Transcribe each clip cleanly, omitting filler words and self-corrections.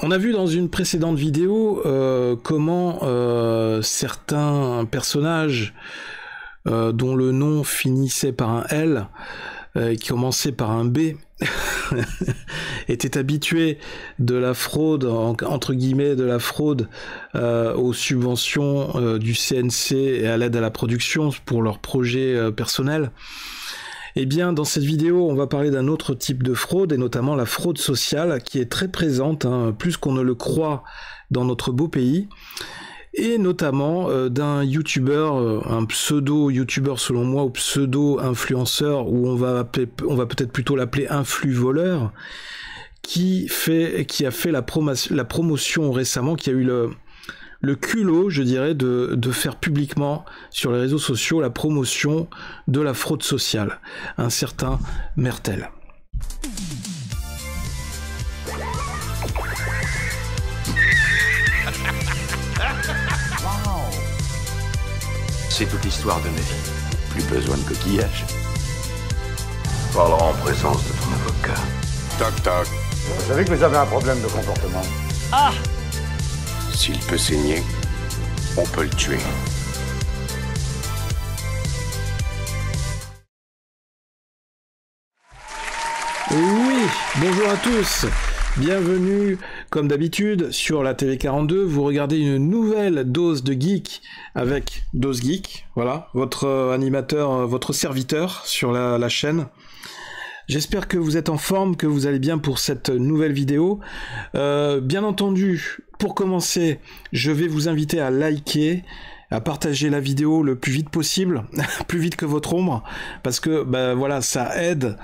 On a vu dans une précédente vidéo comment certains personnages dont le nom finissait par un L qui commençait par un B étaient habitués de la fraude, entre guillemets, de la fraude aux subventions du CNC et à l'aide à la production pour leurs projets personnels. Eh bien, dans cette vidéo, on va parler d'un autre type de fraude, et notamment la fraude sociale, qui est très présente, hein, plus qu'on ne le croit dans notre beau pays, et notamment d'un youtubeur, un pseudo-youtubeur selon moi, ou pseudo-influenceur, où on va peut-être plutôt l'appeler influ-voleur, qui a fait la promotion récemment, qui a eu le culot, je dirais, de faire publiquement sur les réseaux sociaux la promotion de la fraude sociale, un certain Mertel. C'est toute l'histoire de ma vie. Plus besoin de coquillage. Parlera en présence de ton avocat. Toc toc. Vous savez que vous avez un problème de comportement. Ah! S'il peut saigner, on peut le tuer. Oui, bonjour à tous. Bienvenue, comme d'habitude, sur la TV42. Vous regardez une nouvelle dose de geek avec Dose Geek. Voilà, votre animateur, votre serviteur sur la chaîne. J'espère que vous êtes en forme, que vous allez bien pour cette nouvelle vidéo. Bien entendu, pour commencer, je vais vous inviter à liker, à partager la vidéo le plus vite possible, plus vite que votre ombre, parce que ben, voilà, ça aide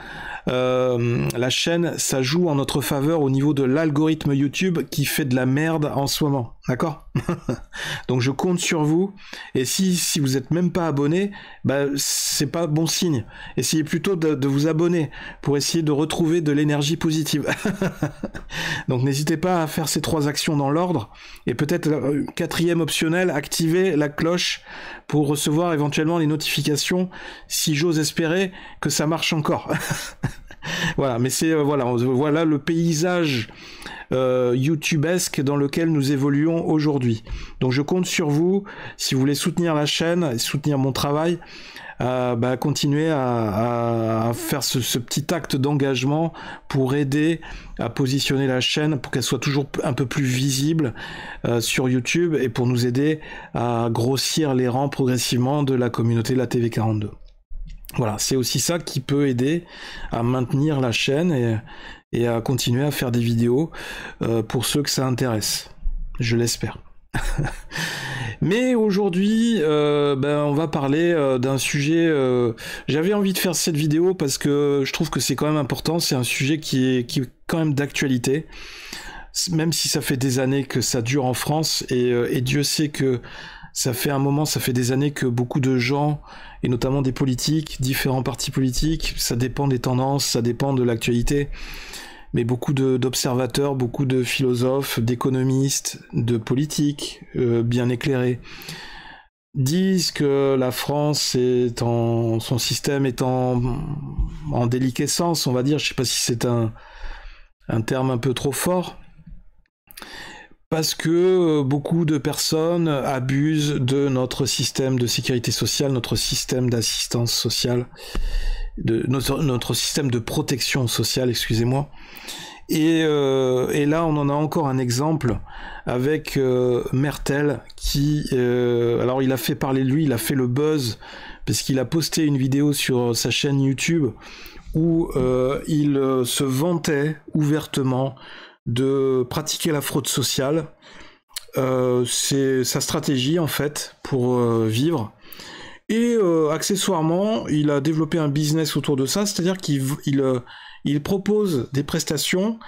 la chaîne, ça joue en notre faveur au niveau de l'algorithme YouTube qui fait de la merde en ce moment, d'accord? Donc je compte sur vous, et si vous êtes même pas abonné, bah, c'est pas bon signe. Essayez plutôt de vous abonner pour essayer de retrouver de l'énergie positive. Donc n'hésitez pas à faire ces 3 actions dans l'ordre, et peut-être quatrième optionnel, activer la cloche pour recevoir éventuellement les notifications, si j'ose espérer que ça marche encore. Voilà, mais c'est voilà le paysage youtubesque dans lequel nous évoluons aujourd'hui. Donc je compte sur vous, si vous voulez soutenir la chaîne et soutenir mon travail, continuez à faire ce petit acte d'engagement pour aider à positionner la chaîne, pour qu'elle soit toujours un peu plus visible sur YouTube, et pour nous aider à grossir les rangs progressivement de la communauté de la TV42. Voilà, c'est aussi ça qui peut aider à maintenir la chaîne et à continuer à faire des vidéos pour ceux que ça intéresse. Je l'espère. Mais aujourd'hui, on va parler d'un sujet... J'avais envie de faire cette vidéo parce que je trouve que c'est quand même important. C'est un sujet qui est quand même d'actualité. Même si ça fait des années que ça dure en France, et Dieu sait que ça fait un moment, ça fait des années que beaucoup de gens, et notamment des politiques, différents partis politiques, ça dépend des tendances, ça dépend de l'actualité, mais beaucoup d'observateurs, beaucoup de philosophes, d'économistes, de politiques bien éclairés, disent que la France son système est en déliquescence, on va dire. Je sais pas si c'est un terme un peu trop fort, parce que beaucoup de personnes abusent de notre système de sécurité sociale, notre système d'assistance sociale, notre système de protection sociale, excusez-moi. Et là, on en a encore un exemple avec Mertel, qui... alors, il a fait parler de lui, il a fait le buzz, parce qu'il a posté une vidéo sur sa chaîne YouTube où il se vantait ouvertement de pratiquer la fraude sociale. C'est sa stratégie en fait pour vivre, et accessoirement il a développé un business autour de ça, c'est-à-dire qu'il propose des prestations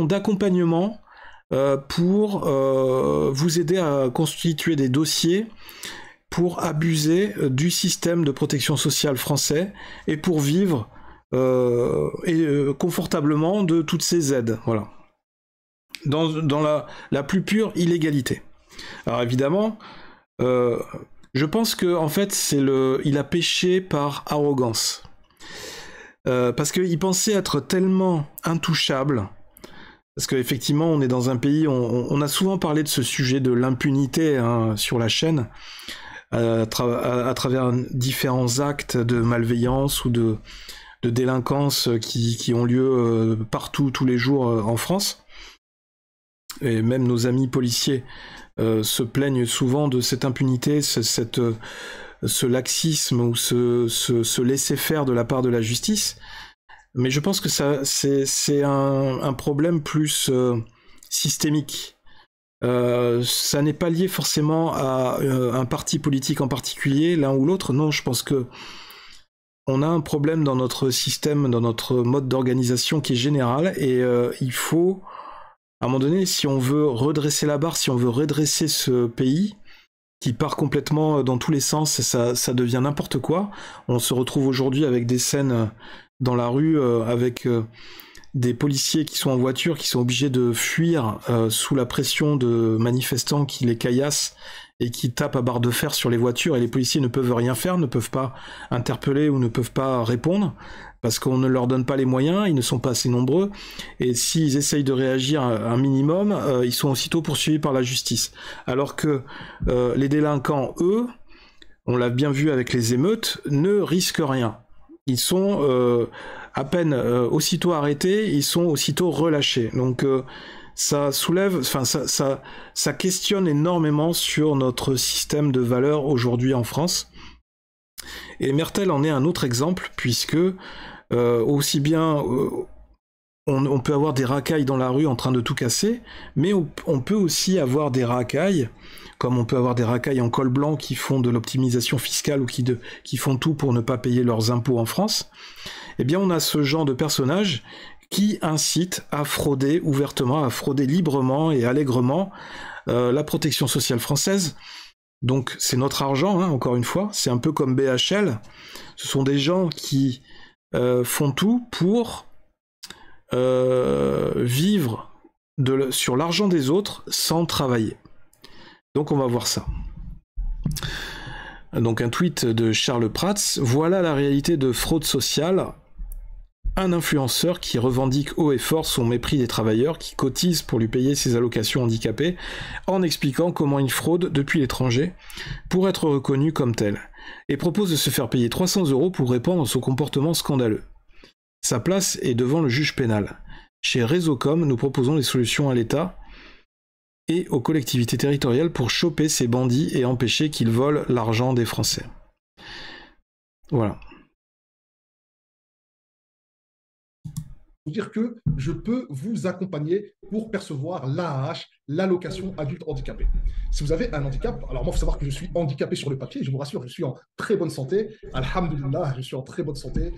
d'accompagnement pour vous aider à constituer des dossiers pour abuser du système de protection sociale français et pour vivre confortablement de toutes ces aides, voilà, dans la plus pure illégalité. Alors évidemment, je pense que en fait il a péché par arrogance, parce qu'il pensait être tellement intouchable Parce qu'effectivement, on est dans un pays, on a souvent parlé de ce sujet de l'impunité hein, sur la chaîne, à travers différents actes de malveillance ou de délinquance qui ont lieu partout, tous les jours en France. Et même nos amis policiers se plaignent souvent de cette impunité, ce laxisme ou ce laisser-faire de la part de la justice. Mais je pense que c'est un problème plus systémique. Ça n'est pas lié forcément à un parti politique en particulier, l'un ou l'autre. Non, je pense que on a un problème dans notre système, dans notre mode d'organisation qui est général, et il faut, à un moment donné, si on veut redresser la barre, si on veut redresser ce pays, qui part complètement dans tous les sens, ça devient n'importe quoi. On se retrouve aujourd'hui avec des scènes dans la rue, avec des policiers qui sont en voiture, qui sont obligés de fuir sous la pression de manifestants qui les caillassent et qui tapent à barre de fer sur les voitures, et les policiers ne peuvent rien faire, ne peuvent pas interpeller ou ne peuvent pas répondre, parce qu'on ne leur donne pas les moyens, ils ne sont pas assez nombreux, et s'ils essayent de réagir un minimum, ils sont aussitôt poursuivis par la justice. Alors que les délinquants, eux, on l'a bien vu avec les émeutes, ne risquent rien. Ils sont à peine aussitôt arrêtés, ils sont aussitôt relâchés. Donc ça soulève, enfin ça questionne énormément sur notre système de valeurs aujourd'hui en France. Et Mertel en est un autre exemple, puisque aussi bien on peut avoir des racailles dans la rue en train de tout casser, mais on peut aussi avoir des racailles, comme on peut avoir des racailles en col blanc qui font de l'optimisation fiscale ou qui font tout pour ne pas payer leurs impôts en France. Eh bien on a ce genre de personnages qui incitent à frauder ouvertement, à frauder librement et allègrement la protection sociale française. Donc c'est notre argent, hein, encore une fois, c'est un peu comme BHL, ce sont des gens qui font tout pour vivre sur l'argent des autres sans travailler. Donc on va voir ça. Donc un tweet de Charles Prats, voilà la réalité de fraude sociale. Un influenceur qui revendique haut et fort son mépris des travailleurs qui cotisent pour lui payer ses allocations handicapées en expliquant comment il fraude depuis l'étranger pour être reconnu comme tel et propose de se faire payer 300 € pour répondre à son comportement scandaleux. Sa place est devant le juge pénal. Chez Réseaucom, nous proposons des solutions à l'État et aux collectivités territoriales pour choper ces bandits et empêcher qu'ils volent l'argent des Français. Voilà. Dire que je peux vous accompagner pour percevoir l'AAH, l'allocation adulte handicapé. Si vous avez un handicap, alors moi, il faut savoir que je suis handicapé sur le papier, je vous rassure, je suis en très bonne santé. Alhamdulillah, je suis en très bonne santé.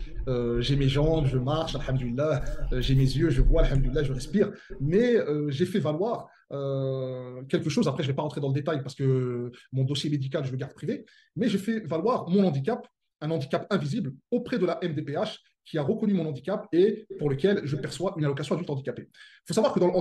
J'ai mes jambes, je marche, alhamdulillah. J'ai mes yeux, je vois, alhamdulillah, je respire. Mais j'ai fait valoir quelque chose. Après, je ne vais pas rentrer dans le détail parce que mon dossier médical, je le garde privé. Mais j'ai fait valoir mon handicap, un handicap invisible, auprès de la MDPH, qui a reconnu mon handicap et pour lequel je perçois une allocation adulte handicapé. Il faut savoir que dans le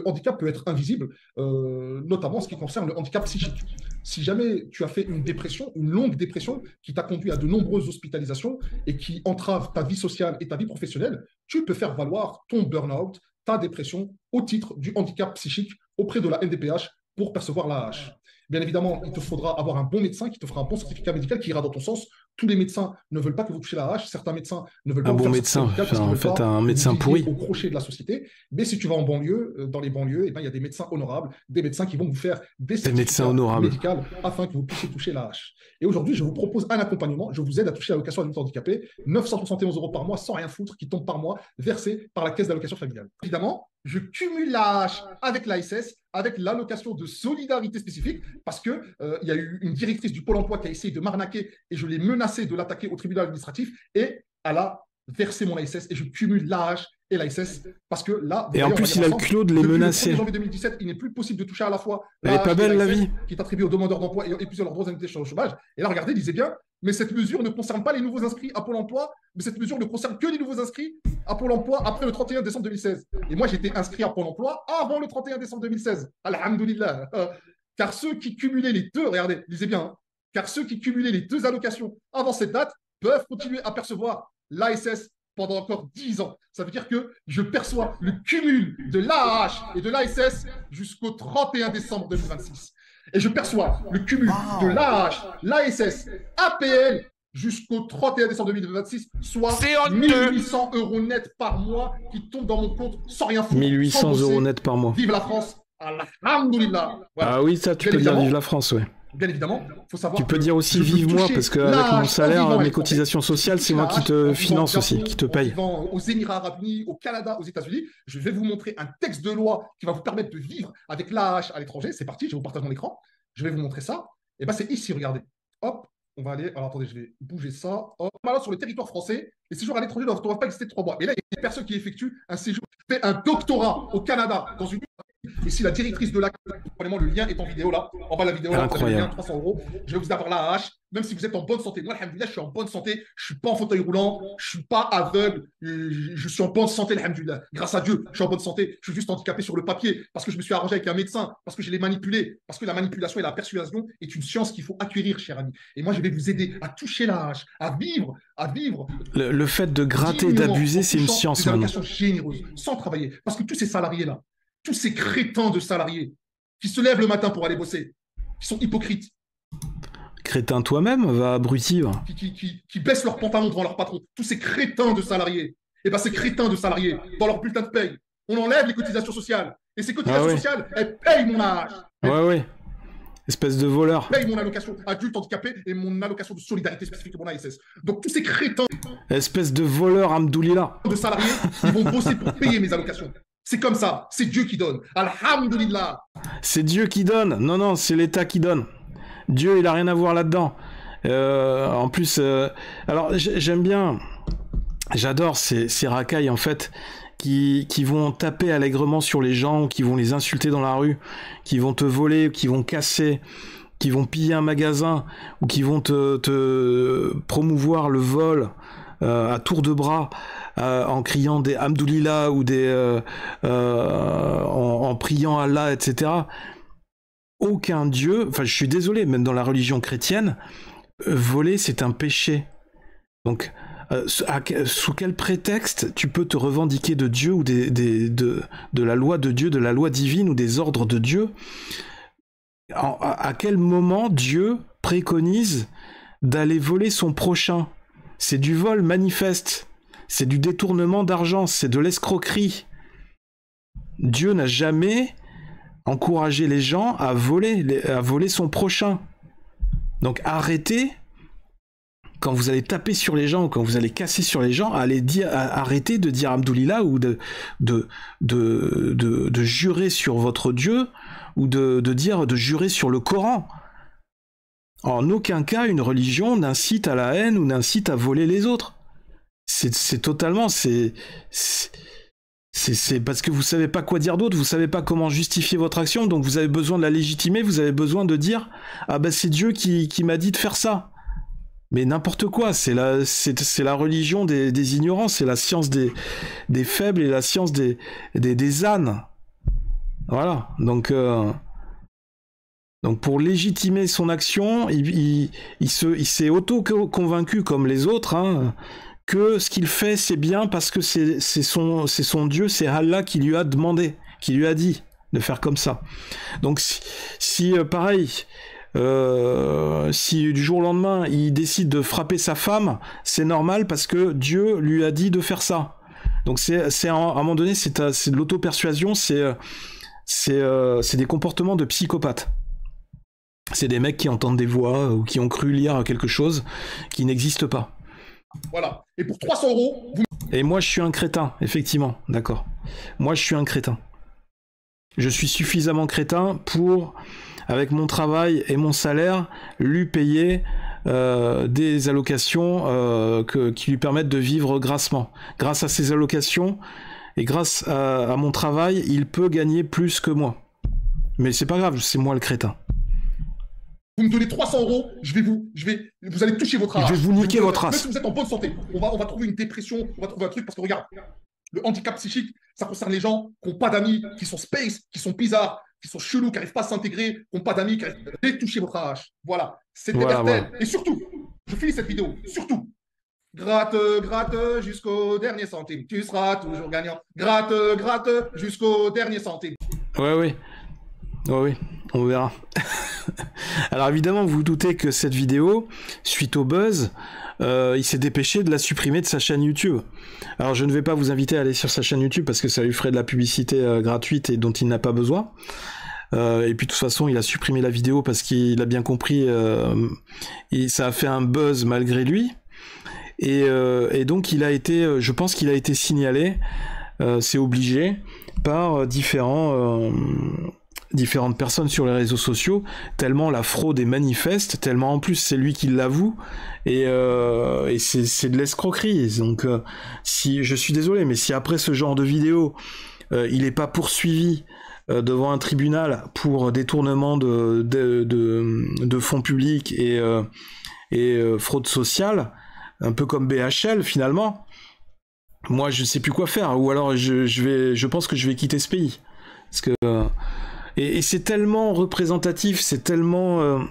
handicap peut être invisible, notamment en ce qui concerne le handicap psychique. Si jamais tu as fait une dépression, une longue dépression, qui t'a conduit à de nombreuses hospitalisations et qui entrave ta vie sociale et ta vie professionnelle, tu peux faire valoir ton burn-out, ta dépression, au titre du handicap psychique auprès de la MDPH pour percevoir l'AAH. Bien évidemment, il te faudra avoir un bon médecin qui te fera un bon certificat médical qui ira dans ton sens. Tous les médecins ne veulent pas que vous touchiez la hache. Certains médecins ne veulent pas un vous bon faire médecin, en fait un médecin pourri au crochet de la société. Mais si tu vas en banlieue, dans les banlieues, eh ben, il y a des médecins honorables, des médecins qui vont vous faire des certificats médicaux afin que vous puissiez toucher la hache. Et aujourd'hui, je vous propose un accompagnement. Je vous aide à toucher l'allocation adulte handicapé, 971 € par mois, sans rien foutre, qui tombe par mois, versé par la caisse d'allocation familiale. Évidemment, je cumule la hache avec l'ASS, avec l'allocation de solidarité spécifique, parce qu'il y a eu une directrice du Pôle emploi qui a essayé de m'arnaquer et je l'ai menacée de l'attaquer au tribunal administratif et elle a versé mon ASS et je cumule l'AH et l'ASS parce que là... Et en plus, il a le culot de les menacer. Depuis le 1er janvier 2017, il n'est plus possible de toucher à la fois elle est pas belle, la vie, qui est attribuée aux demandeurs d'emploi et épuisant leurs droits indemnités sur le chômage. Et là, regardez, lisez bien, mais cette mesure ne concerne pas les nouveaux inscrits à Pôle emploi, mais cette mesure ne concerne que les nouveaux inscrits à Pôle emploi après le 31 décembre 2016. Et moi, j'étais inscrit à Pôle emploi avant le 31 décembre 2016. Alhamdoulilah. Car ceux qui cumulaient les deux, regardez, lisez bien, hein, car ceux qui cumulaient les deux allocations avant cette date peuvent continuer à percevoir l'ASS pendant encore 10 ans. Ça veut dire que je perçois le cumul de l'AAH et de l'ASS jusqu'au 31 décembre 2026. Et je perçois le cumul de l'AAH, l'ASS, APL jusqu'au 31 décembre 2026, soit 1800 euros net par mois qui tombent dans mon compte sans rien foutre. 1800 euros net par mois. Vive la France, alhamdoulilah. Voilà. Ah oui, ça, tu peux dire vive la France, ouais. Bien évidemment, il faut savoir. Tu peux dire aussi vive moi, parce qu'avec mon salaire, mes cotisations sociales, c'est moi qui te finance aussi, qui te paye. Aux Émirats Arabes Unis, au Canada, aux États-Unis, je vais vous montrer un texte de loi qui va vous permettre de vivre avec l'AAH à l'étranger. C'est parti, je vais vous partager mon écran. Je vais vous montrer ça. Et bien, c'est ici, regardez. Hop, on va aller. Alors, attendez, je vais bouger ça. Hop, alors, sur le territoire français, les séjours à l'étranger ne doivent pas exister 3 mois. Et là, il y a des personnes qui effectuent un séjour, fait un doctorat au Canada, dans une. Ici, la directrice de l'accompagnement, le lien est en vidéo là. En bas de la vidéo, là, vous avez le lien, 300 euros. Je vais vous avoir la hache, même si vous êtes en bonne santé. Moi, alhamdoulilah, je suis en bonne santé. Je ne suis pas en fauteuil roulant. Je ne suis pas aveugle. Je suis en bonne santé, alhamdoulilah. Grâce à Dieu, je suis en bonne santé. Je suis juste handicapé sur le papier parce que je me suis arrangé avec un médecin, parce que je l'ai manipulé, parce que la manipulation et la persuasion est une science qu'il faut acquérir, cher ami. Et moi, je vais vous aider à toucher la hache, à vivre. Le fait de gratter, d'abuser, c'est une science. Des allocations généreuses, sans travailler. Parce que tous ces salariés-là, tous ces crétins de salariés qui se lèvent le matin pour aller bosser, qui sont hypocrites. Crétin toi-même, va abruti. Qui baissent leurs pantalons devant leur patron. Tous ces crétins de salariés. Et bien ces crétins de salariés, dans leur bulletin de paye, on enlève les cotisations sociales. Et ces cotisations sociales, elles payent mon âge. Ouais. Espèce de voleur. Elles payent mon allocation adulte handicapé et mon allocation de solidarité spécifique de mon ASS. Donc tous ces crétins. Espèce de voleur, Amdoulila. De salariés, ils vont bosser pour payer mes allocations. C'est comme ça, c'est Dieu qui donne. Alhamdulillah. C'est Dieu qui donne. Non, c'est l'État qui donne. Dieu, il a rien à voir là-dedans. En plus, alors j'aime bien, j'adore ces racailles en fait, qui vont taper allègrement sur les gens, qui vont les insulter dans la rue, qui vont te voler, qui vont casser, qui vont piller un magasin, ou qui vont te promouvoir le vol à tour de bras. En criant des Hamdoulillah ou en priant Allah, etc. Aucun dieu, enfin je suis désolé, même dans la religion chrétienne, voler c'est un péché. Donc sous quel prétexte tu peux te revendiquer de Dieu ou de la loi de Dieu, de la loi divine ou des ordres de Dieu? À quel moment Dieu préconise d'aller voler son prochain? C'est du vol manifeste. C'est du détournement d'argent, c'est de l'escroquerie. Dieu n'a jamais encouragé les gens à voler son prochain. Donc arrêtez, quand vous allez taper sur les gens ou quand vous allez casser sur les gens, arrêtez de dire Hamdoulillah ou de jurer sur votre Dieu ou de jurer sur le Coran. En aucun cas, une religion n'incite à la haine ou n'incite à voler les autres. C'est totalement, c'est parce que vous savez pas quoi dire d'autre, vous savez pas comment justifier votre action, donc vous avez besoin de la légitimer, vous avez besoin de dire ah ben c'est Dieu qui m'a dit de faire ça. Mais n'importe quoi, c'est la religion des ignorants, c'est la science des faibles et la science des ânes. Voilà, donc pour légitimer son action, il s'est auto-convaincu comme les autres, hein, que ce qu'il fait c'est bien parce que c'est son Dieu, c'est Allah qui lui a demandé, qui lui a dit de faire comme ça. Donc si pareil, si du jour au lendemain il décide de frapper sa femme, c'est normal parce que Dieu lui a dit de faire ça. Donc à un moment donné c'est de l'auto-persuasion, c'est des comportements de psychopathes. C'est des mecs qui entendent des voix ou qui ont cru lire quelque chose qui n'existe pas. Voilà. Et pour 300 euros, Et moi, je suis un crétin, effectivement. D'accord. Moi, je suis un crétin. Je suis suffisamment crétin pour, avec mon travail et mon salaire, lui payer des allocations qui lui permettent de vivre grassement. Grâce à ces allocations et grâce à mon travail, il peut gagner plus que moi. Mais c'est pas grave, c'est moi le crétin. Vous me donnez 300 euros, vous allez toucher votre race. Je vais vous niquer votre race. Même si vous êtes en bonne santé, on va trouver une dépression, on va trouver un truc, parce que regarde, le handicap psychique, ça concerne les gens qui n'ont pas d'amis, qui sont space, qui sont bizarres, qui sont chelous, qui n'arrivent pas à s'intégrer, qui n'ont pas d'amis, qui allez toucher votre race. Voilà, c'est voilà. Et surtout, je finis cette vidéo, surtout, Gratte, gratte jusqu'au dernier centime. Tu seras toujours gagnant. Gratte, gratte jusqu'au dernier centime. Ouais, oui. Ouais, oui, on verra. Alors évidemment, vous vous doutez que cette vidéo, suite au buzz, il s'est dépêché de la supprimer de sa chaîne YouTube. Alors je ne vais pas vous inviter à aller sur sa chaîne YouTube parce que ça lui ferait de la publicité gratuite et dont il n'a pas besoin. Et puis de toute façon, il a supprimé la vidéo parce qu'il a bien compris, et ça a fait un buzz malgré lui. Et donc il a été, je pense qu'il a été signalé, c'est obligé, par différentes personnes sur les réseaux sociaux, tellement la fraude est manifeste, tellement en plus c'est lui qui l'avoue, et c'est de l'escroquerie. Donc si je suis désolé, mais si après ce genre de vidéo, il n'est pas poursuivi devant un tribunal pour détournement de fonds publics et fraude sociale, un peu comme BHL finalement, moi je sais plus quoi faire, ou alors je pense que je vais quitter ce pays, parce que et c'est tellement représentatif, c'est tellement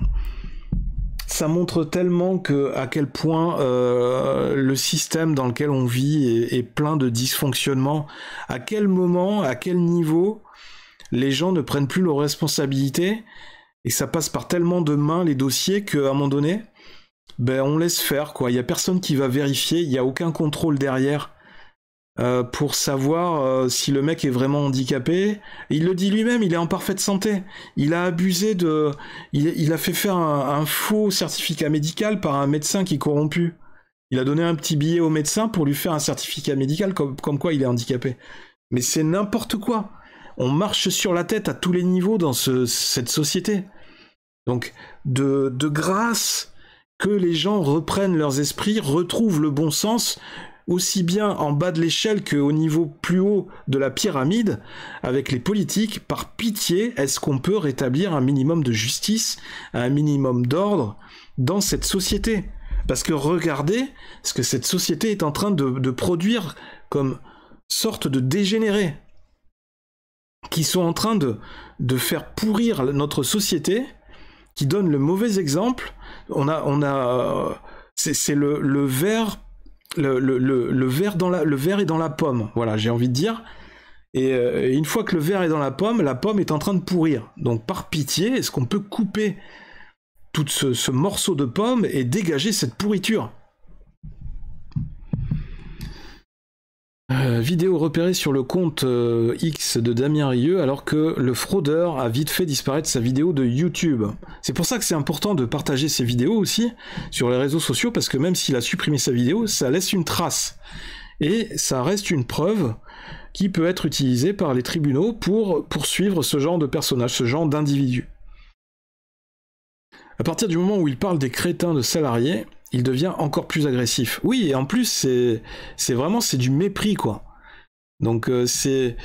ça montre tellement à quel point le système dans lequel on vit est plein de dysfonctionnements, à quel moment, à quel niveau les gens ne prennent plus leurs responsabilités, et ça passe par tellement de mains les dossiers qu'à un moment donné, ben on laisse faire, quoi. Il y a personne qui va vérifier, il y a aucun contrôle derrière pour savoir si le mec est vraiment handicapé. Et il le dit lui-même, il est en parfaite santé. Il a abusé il a fait faire un faux certificat médical par un médecin qui est corrompu. Il a donné un petit billet au médecin pour lui faire un certificat médical comme quoi il est handicapé. Mais c'est n'importe quoi. On marche sur la tête à tous les niveaux dans cette société. Donc, de grâce, que les gens reprennent leurs esprits, retrouvent le bon sens, aussi bien en bas de l'échelle qu'au niveau plus haut de la pyramide, avec les politiques. Par pitié, est-ce qu'on peut rétablir un minimum de justice, un minimum d'ordre dans cette société? Parce que regardez ce que cette société est en train de produire comme sorte de dégénérés, qui sont en train de faire pourrir notre société, qui donnent le mauvais exemple. C'est le verre, le verre est dans la pomme, voilà, j'ai envie de dire. Et une fois que le verre est dans la pomme est en train de pourrir. Donc par pitié, est-ce qu'on peut couper tout ce morceau de pomme et dégager cette pourriture? Vidéo repérée sur le compte X de Damien Rieu alors que le fraudeur a vite fait disparaître sa vidéo de YouTube. C'est pour ça que c'est important de partager ces vidéos aussi sur les réseaux sociaux, parce que même s'il a supprimé sa vidéo, ça laisse une trace. Et ça reste une preuve qui peut être utilisée par les tribunaux pour poursuivre ce genre de personnage, ce genre d'individu. À partir du moment où il parle des crétins de salariés, il devient encore plus agressif. Oui, et en plus, c'est vraiment du mépris, quoi. Donc c'est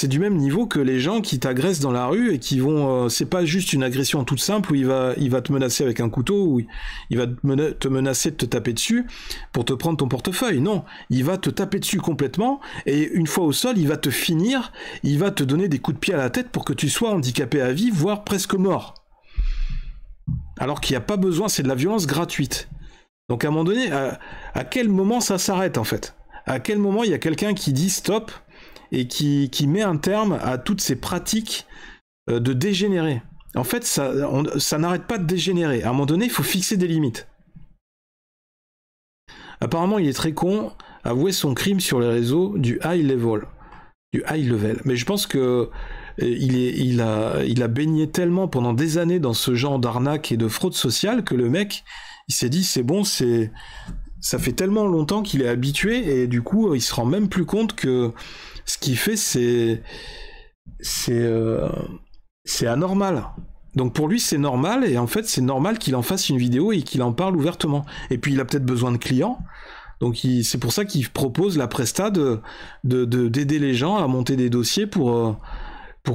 du même niveau que les gens qui t'agressent dans la rue et qui vont... c'est pas juste une agression toute simple où il va te menacer avec un couteau, ou il va te menacer de te taper dessus pour te prendre ton portefeuille. Non, il va te taper dessus complètement, et une fois au sol, il va te finir, il va te donner des coups de pied à la tête pour que tu sois handicapé à vie, voire presque mort. Alors qu'il n'y a pas besoin, c'est de la violence gratuite. Donc à un moment donné, à quel moment ça s'arrête en fait? À quel moment il y a quelqu'un qui dit stop et qui met un terme à toutes ces pratiques de dégénérer? En fait, ça n'arrête pas de dégénérer. À un moment donné, il faut fixer des limites. Apparemment, il est très con, avouer son crime sur les réseaux du high level. Mais je pense que il a baigné tellement pendant des années dans ce genre d'arnaque et de fraude sociale que le mec, il s'est dit c'est bon, ça fait tellement longtemps qu'il est habitué, et du coup il se rend même plus compte que ce qu'il fait c'est anormal. Donc pour lui c'est normal, et en fait c'est normal qu'il en fasse une vidéo et qu'il en parle ouvertement. Et puis il a peut-être besoin de clients, donc c'est pour ça qu'il propose la presta d'aider les gens à monter des dossiers pour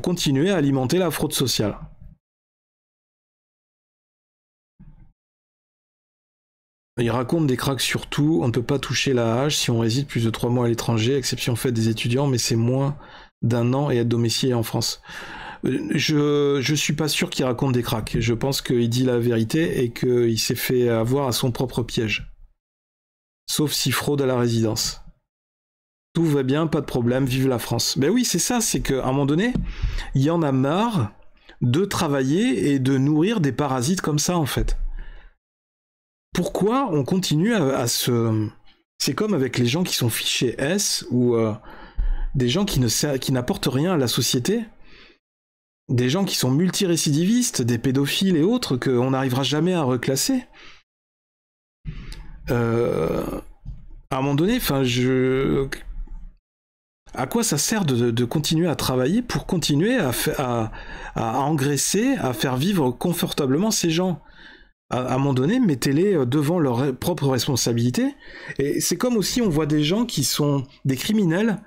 continuer à alimenter la fraude sociale. Il raconte des cracks sur tout, on ne peut pas toucher la hache si on réside plus de 3 mois à l'étranger, exception faite des étudiants, mais c'est moins d'1 an et être domicilié en France. Je suis pas sûr qu'il raconte des cracks, je pense qu'il dit la vérité et qu'il s'est fait avoir à son propre piège. sauf si fraude à la résidence. Tout va bien, pas de problème, vive la France. Ben oui, c'est ça, c'est qu'à un moment donné, il y en a marre de travailler et de nourrir des parasites comme ça, en fait. Pourquoi on continue à se... C'est comme avec les gens qui sont fichés S, ou des gens qui n'apportent rien à la société, des gens qui sont multirécidivistes, des pédophiles et autres, qu'on n'arrivera jamais à reclasser. À un moment donné, enfin, à quoi ça sert de continuer à travailler pour continuer à engraisser, à faire vivre confortablement ces gens? À un moment donné, mettez-les devant leurs propres responsabilités. Et c'est comme aussi on voit des gens qui sont des criminels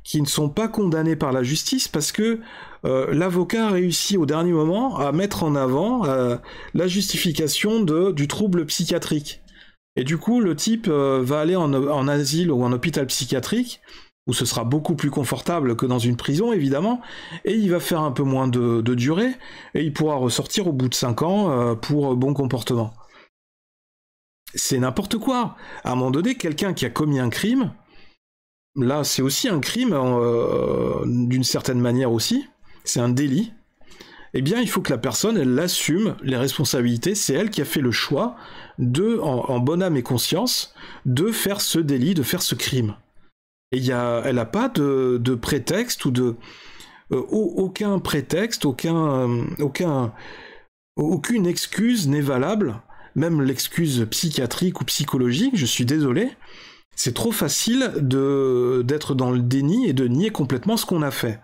qui ne sont pas condamnés par la justice parce que l'avocat a réussi au dernier moment à mettre en avant la justification du trouble psychiatrique. Et du coup, le type va aller en asile ou en hôpital psychiatrique, où ce sera beaucoup plus confortable que dans une prison, évidemment, et il va faire un peu moins de durée, et il pourra ressortir au bout de 5 ans pour bon comportement. C'est n'importe quoi. À un moment donné, quelqu'un qui a commis un crime, là c'est aussi un crime, d'une certaine manière aussi, c'est un délit, eh bien il faut que la personne, elle assume les responsabilités, c'est elle qui a fait le choix en bonne âme et conscience, de faire ce délit, de faire ce crime. Et elle n'a pas de prétexte ou aucun prétexte, aucune excuse n'est valable, même l'excuse psychiatrique ou psychologique, je suis désolé. C'est trop facile d'être dans le déni et de nier complètement ce qu'on a fait.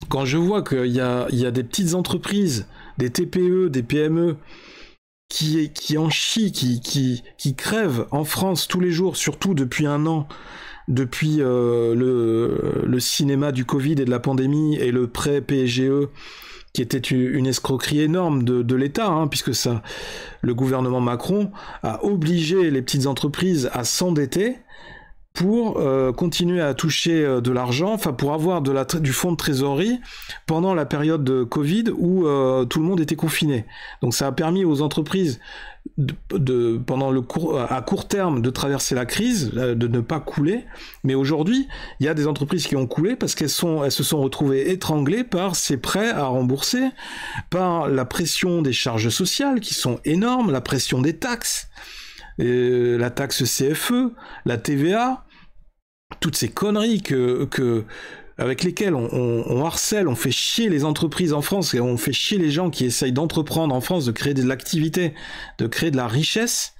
Quand je vois qu'il y a des petites entreprises, des TPE, des PME, qui en chient, qui crèvent en France tous les jours, surtout depuis un an, depuis le cinéma du Covid et de la pandémie et le prêt PGE, qui était une escroquerie énorme de l'État, hein, puisque le gouvernement Macron a obligé les petites entreprises à s'endetter pour continuer à toucher de l'argent, enfin pour avoir du fonds de trésorerie pendant la période de Covid où tout le monde était confiné. Donc ça a permis aux entreprises à court terme de traverser la crise, de ne pas couler, mais aujourd'hui il y a des entreprises qui ont coulé parce qu'elles se sont retrouvées étranglées par ces prêts à rembourser, par la pression des charges sociales qui sont énormes, la pression des taxes, la taxe CFE, la TVA, toutes ces conneries avec lesquelles on harcèle, on fait chier les entreprises en France et on fait chier les gens qui essayent d'entreprendre en France, de créer de l'activité, de créer de la richesse.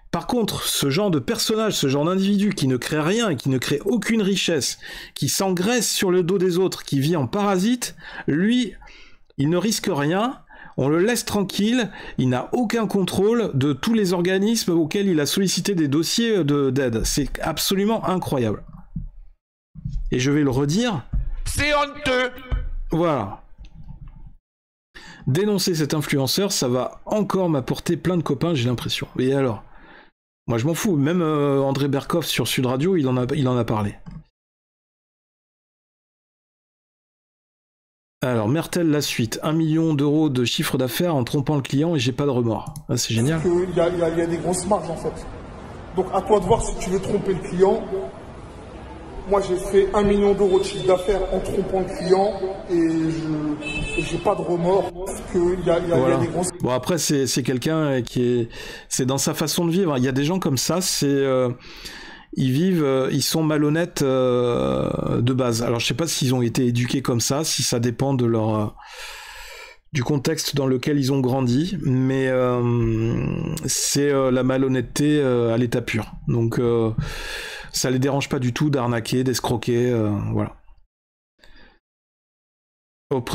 Par contre, ce genre de personnage, ce genre d'individu qui ne crée rien, qui ne crée aucune richesse, qui s'engraisse sur le dos des autres, qui vit en parasite, lui, il ne risque rien. On le laisse tranquille, il n'a aucun contrôle de tous les organismes auxquels il a sollicité des dossiers d'aide. C'est absolument incroyable. Et je vais le redire. C'est honteux! Voilà. Dénoncer cet influenceur, ça va encore m'apporter plein de copains, j'ai l'impression. Et alors? Moi je m'en fous, même André Berkoff sur Sud Radio, il en a parlé. Alors, Mertel, la suite. 1 million d'euros de chiffre d'affaires en trompant le client et j'ai pas de remords. Ah, c'est génial. Il y a des grosses marges en fait. Donc à toi de voir si tu veux tromper le client. Moi j'ai fait 1 million d'euros de chiffre d'affaires en trompant le client et j'ai pas de remords parce qu'il y a des grosses... Bon après c'est quelqu'un c'est dans sa façon de vivre. Il y a des gens comme ça, ils sont malhonnêtes de base. Alors je sais pas s'ils ont été éduqués comme ça, si ça dépend de du contexte dans lequel ils ont grandi, mais c'est la malhonnêteté à l'état pur. Donc ça les dérange pas du tout d'arnaquer, d'escroquer, voilà.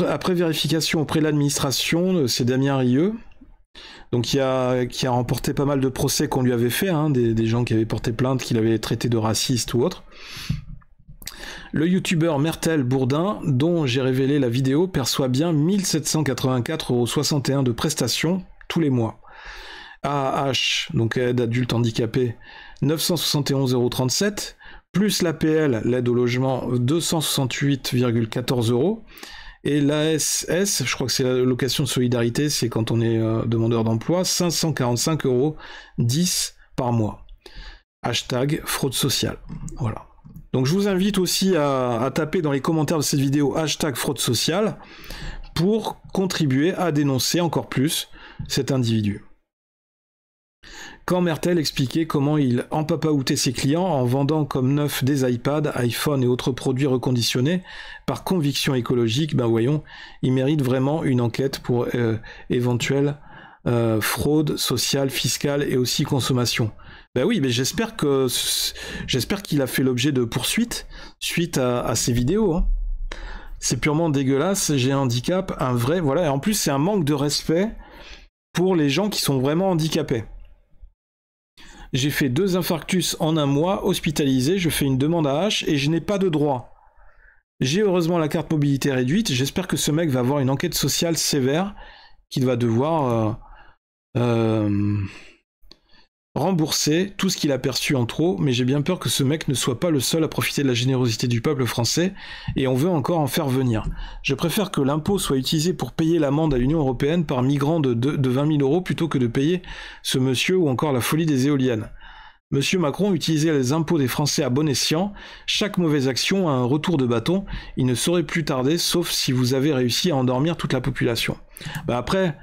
Après vérification auprès de l'administration, c'est Damien Rieu. Donc qui a remporté pas mal de procès qu'on lui avait fait, hein, des gens qui avaient porté plainte, qui l'avaient traité de raciste ou autre. Le youtubeur Mertel Bourdin, dont j'ai révélé la vidéo, perçoit bien 1784,61 € de prestations tous les mois. AAH, donc aide adulte handicapé, 971,37 €, plus l'APL, l'aide au logement, 268,14 €, Et l'ASS, je crois que c'est l'allocation de solidarité, c'est quand on est demandeur d'emploi, 545,10 € par mois. Hashtag fraude sociale. Voilà. Donc je vous invite aussi à taper dans les commentaires de cette vidéo hashtag fraude sociale pour contribuer à dénoncer encore plus cet individu. Quand Mertel expliquait comment il empapaoutait ses clients en vendant comme neuf des iPads, iPhone et autres produits reconditionnés par conviction écologique, ben voyons, il mérite vraiment une enquête pour éventuelle fraude sociale, fiscale et aussi consommation. Ben oui, mais j'espère qu'il a fait l'objet de poursuites suite à ces vidéos. Hein. C'est purement dégueulasse, j'ai un handicap, un vrai, voilà, et en plus c'est un manque de respect pour les gens qui sont vraiment handicapés. J'ai fait 2 infarctus en 1 mois, hospitalisé, je fais une demande à H et je n'ai pas de droit. J'ai heureusement la carte mobilité réduite, j'espère que ce mec va avoir une enquête sociale sévère, qu'il va devoir rembourser tout ce qu'il a perçu en trop, mais j'ai bien peur que ce mec ne soit pas le seul à profiter de la générosité du peuple français, et on veut encore en faire venir. Je préfère que l'impôt soit utilisé pour payer l'amende à l'Union européenne par migrant de 20 000 € plutôt que de payer ce monsieur ou encore la folie des éoliennes. Monsieur Macron utilisait les impôts des Français à bon escient, chaque mauvaise action a un retour de bâton, il ne saurait plus tarder, sauf si vous avez réussi à endormir toute la population. Bah après...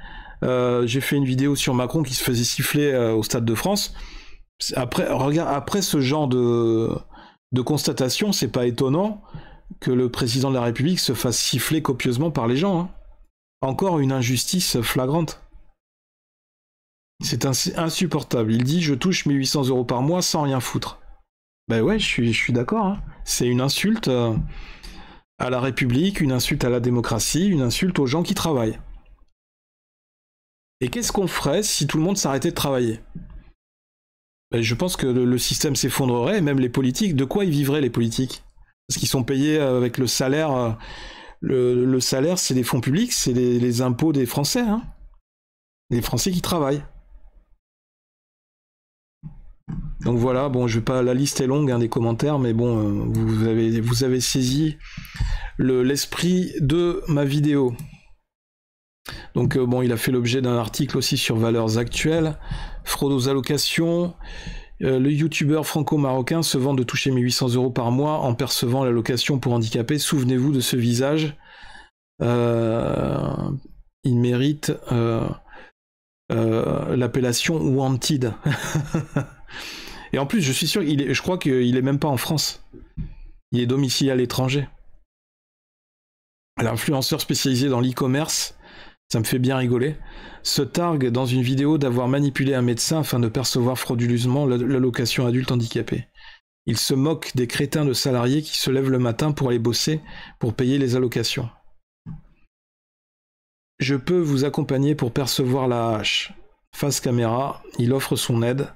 j'ai fait une vidéo sur Macron qui se faisait siffler au Stade de France. Après ce genre de constatation, c'est pas étonnant que le président de la République se fasse siffler copieusement par les gens. Hein. Encore une injustice flagrante. C'est insupportable. Il dit « Je touche 1 800 € par mois sans rien foutre ». Ben ouais, je suis d'accord. Hein. C'est une insulte à la République, une insulte à la démocratie, une insulte aux gens qui travaillent. Et qu'est-ce qu'on ferait si tout le monde s'arrêtait de travailler? Ben, je pense que le système s'effondrerait, et même les politiques. De quoi ils vivraient, les politiques? Parce qu'ils sont payés avec le salaire. Le salaire, c'est les fonds publics, c'est les impôts des Français. Hein, les Français qui travaillent. Donc voilà, bon, je vais pas, la liste est longue hein, des commentaires, mais bon, vous avez saisi l'esprit de ma vidéo. Donc bon, il a fait l'objet d'un article aussi sur Valeurs Actuelles, fraude aux allocations, le youtubeur franco-marocain se vante de toucher 1 800 € par mois en percevant l'allocation pour handicapés, souvenez-vous de ce visage, il mérite l'appellation Wanted. Et en plus je suis sûr, je crois qu'il est même pas en France, il est domicilié à l'étranger. L'influenceur spécialisé dans l'e-commerce, ça me fait bien rigoler, se targue dans une vidéo d'avoir manipulé un médecin afin de percevoir frauduleusement l'allocation adulte handicapé. Il se moque des crétins de salariés qui se lèvent le matin pour aller bosser pour payer les allocations. Je peux vous accompagner pour percevoir la hache. Face caméra, il offre son aide.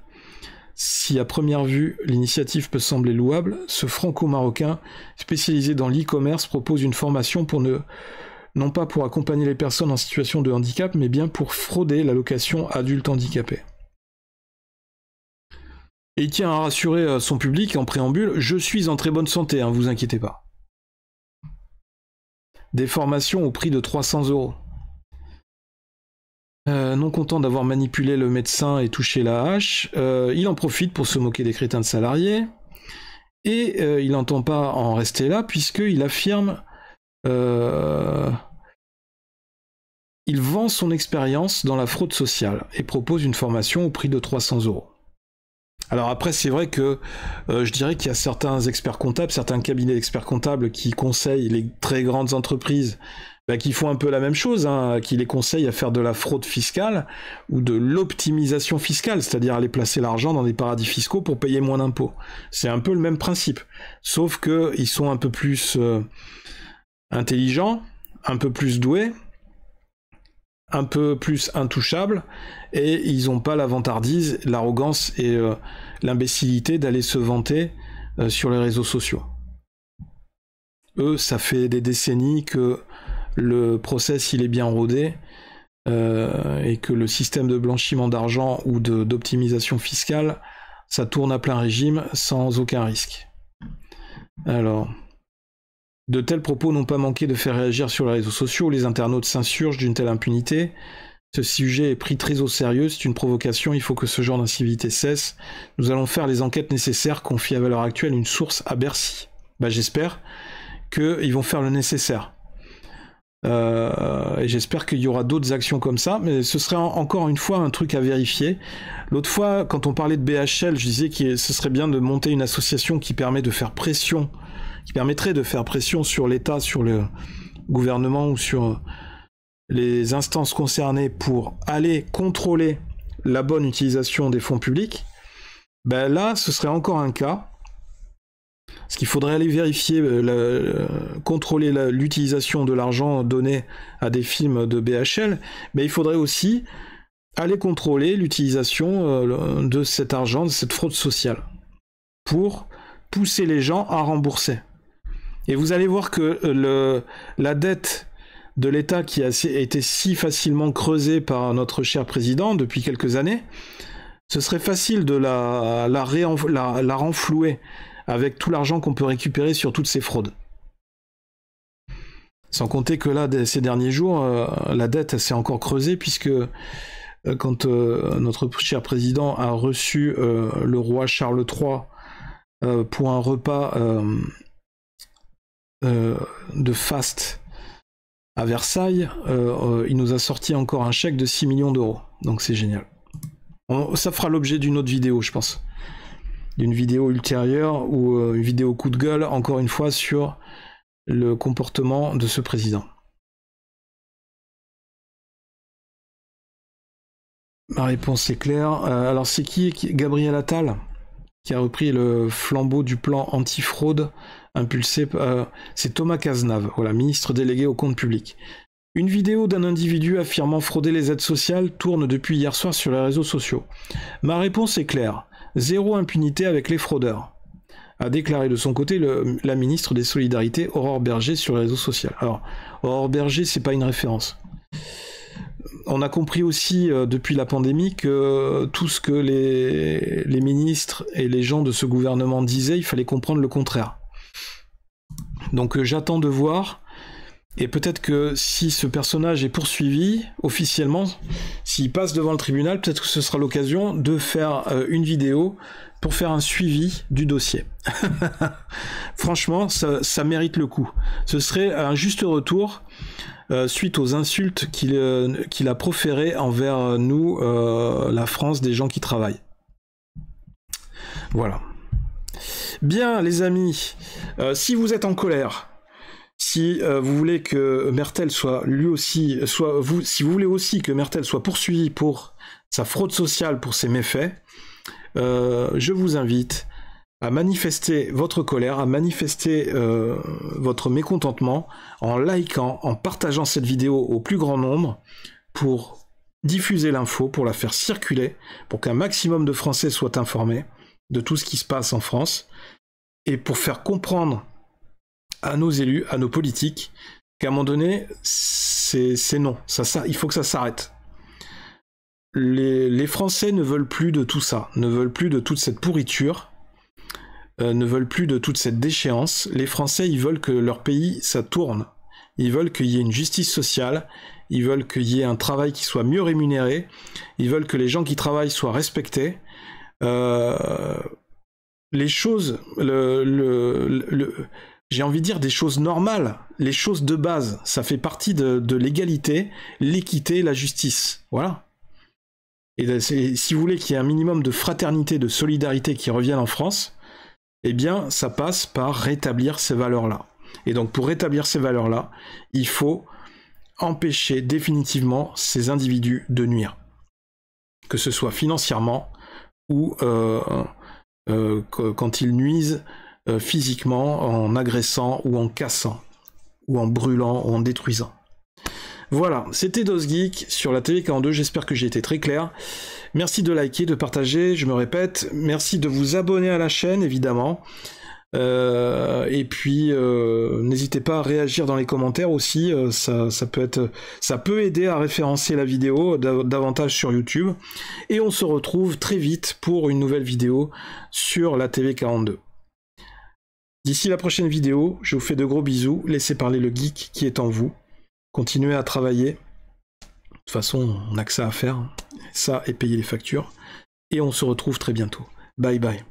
Si à première vue, l'initiative peut sembler louable, ce franco-marocain spécialisé dans l'e-commerce propose une formation pour non pas pour accompagner les personnes en situation de handicap, mais bien pour frauder l'allocation adulte handicapé. Et il tient à rassurer son public en préambule, je suis en très bonne santé, hein, vous inquiétez pas. Des formations au prix de 300 €. Non content d'avoir manipulé le médecin et touché la hache, il en profite pour se moquer des crétins de salariés, et il n'entend pas en rester là, puisqu'il affirme... il vend son expérience dans la fraude sociale et propose une formation au prix de 300 €. Alors après, c'est vrai que je dirais qu'il y a certains experts comptables, certains cabinets d'experts comptables qui conseillent les très grandes entreprises qui font un peu la même chose, hein, qui les conseillent à faire de la fraude fiscale ou de l'optimisation fiscale, c'est-à-dire aller placer l'argent dans des paradis fiscaux pour payer moins d'impôts. C'est un peu le même principe, sauf qu'ils sont un peu plus intelligents, un peu plus doués, un peu plus intouchables, et ils n'ont pas la vantardise, l'arrogance et l'imbécilité d'aller se vanter sur les réseaux sociaux. Eux, ça fait des décennies que le process il est bien rodé et que le système de blanchiment d'argent ou d'optimisation fiscale, ça tourne à plein régime sans aucun risque. Alors, De tels propos n'ont pas manqué de faire réagir sur les réseaux sociaux. Les internautes s'insurgent d'une telle impunité. Ce sujet est pris très au sérieux, c'est une provocation, il faut que ce genre d'incivilité cesse. Nous allons faire les enquêtes nécessaires, confie à l'heure actuelle une source à Bercy. Bah, j'espère qu'ils vont faire le nécessaire. Et j'espère qu'il y aura d'autres actions comme ça, mais ce serait encore une fois un truc à vérifier. L'autre fois, quand on parlait de BHL, je disais que ce serait bien de monter une association qui permettrait de faire pression sur l'État, sur le gouvernement ou sur les instances concernées pour aller contrôler la bonne utilisation des fonds publics. Ben là, ce serait encore un cas. Parce qu'il faudrait aller vérifier, contrôler l'utilisation de l'argent donné à des films de BHL, mais il faudrait aussi aller contrôler l'utilisation de cet argent, de cette fraude sociale, pour pousser les gens à rembourser. Et vous allez voir que la dette de l'État qui a été si facilement creusée par notre cher président depuis quelques années, ce serait facile de la renflouer avec tout l'argent qu'on peut récupérer sur toutes ces fraudes. Sans compter que là, ces derniers jours, la dette s'est encore creusée, puisque quand notre cher président a reçu le roi Charles III pour un repas de faste à Versailles, il nous a sorti encore un chèque de 6 millions d'euros. Donc c'est génial. Ça fera l'objet d'une autre vidéo, je pense. D'une vidéo ultérieure ou une vidéo coup de gueule, encore une fois, sur le comportement de ce président. Ma réponse est claire. Alors c'est qui Gabriel Attal qui a repris le flambeau du plan anti-fraude impulsé, c'est Thomas Cazenave, voilà, ministre délégué au compte public. Une vidéo d'un individu affirmant frauder les aides sociales tourne depuis hier soir sur les réseaux sociaux. Ma réponse est claire. Zéro impunité avec les fraudeurs, a déclaré de son côté la ministre des Solidarités, Aurore Berger, sur les réseaux sociaux. Alors, Aurore Berger, c'est pas une référence. On a compris aussi depuis la pandémie que tout ce que les ministres et les gens de ce gouvernement disaient, il fallait comprendre le contraire. Donc j'attends de voir, et peut-être que si ce personnage est poursuivi officiellement, s'il passe devant le tribunal, peut-être que ce sera l'occasion de faire une vidéo pour faire un suivi du dossier. Franchement, ça mérite le coup. Ce serait un juste retour suite aux insultes qu'il a proférées envers nous, la France, des gens qui travaillent. Voilà. Bien, les amis, si vous êtes en colère, si vous voulez que Mertel soit lui aussi, si vous voulez aussi que Mertel soit poursuivi pour sa fraude sociale, pour ses méfaits, je vous invite à manifester votre colère, à manifester votre mécontentement en likant, en partageant cette vidéo au plus grand nombre pour diffuser l'info, pour la faire circuler, pour qu'un maximum de Français soient informés de tout ce qui se passe en France et pour faire comprendre à nos élus, à nos politiques, qu'à un moment donné, c'est non. Il faut que ça s'arrête. Les Français ne veulent plus de tout ça, ne veulent plus de toute cette pourriture, ne veulent plus de toute cette déchéance. Les Français, ils veulent que leur pays, ça tourne. Ils veulent qu'il y ait une justice sociale, ils veulent qu'il y ait un travail qui soit mieux rémunéré, ils veulent que les gens qui travaillent soient respectés. Les choses, j'ai envie de dire des choses normales, les choses de base, ça fait partie de l'égalité, l'équité, la justice. Voilà. Et si vous voulez qu'il y ait un minimum de fraternité, de solidarité qui revienne en France, eh bien, ça passe par rétablir ces valeurs-là. Et donc, pour rétablir ces valeurs-là, il faut empêcher définitivement ces individus de nuire. Que ce soit financièrement ou quand ils nuisent physiquement, en agressant ou en cassant, ou en brûlant, ou en détruisant. Voilà, c'était DosGeek sur la TV42, j'espère que j'ai été très clair. Merci de liker, de partager, je me répète, merci de vous abonner à la chaîne, évidemment. Et puis, n'hésitez pas à réagir dans les commentaires aussi, ça peut aider à référencer la vidéo davantage sur YouTube. Et on se retrouve très vite pour une nouvelle vidéo sur la TV42. D'ici la prochaine vidéo, je vous fais de gros bisous. Laissez parler le geek qui est en vous. Continuez à travailler. De toute façon, on n'a que ça à faire. Ça et payer les factures. Et on se retrouve très bientôt. Bye bye.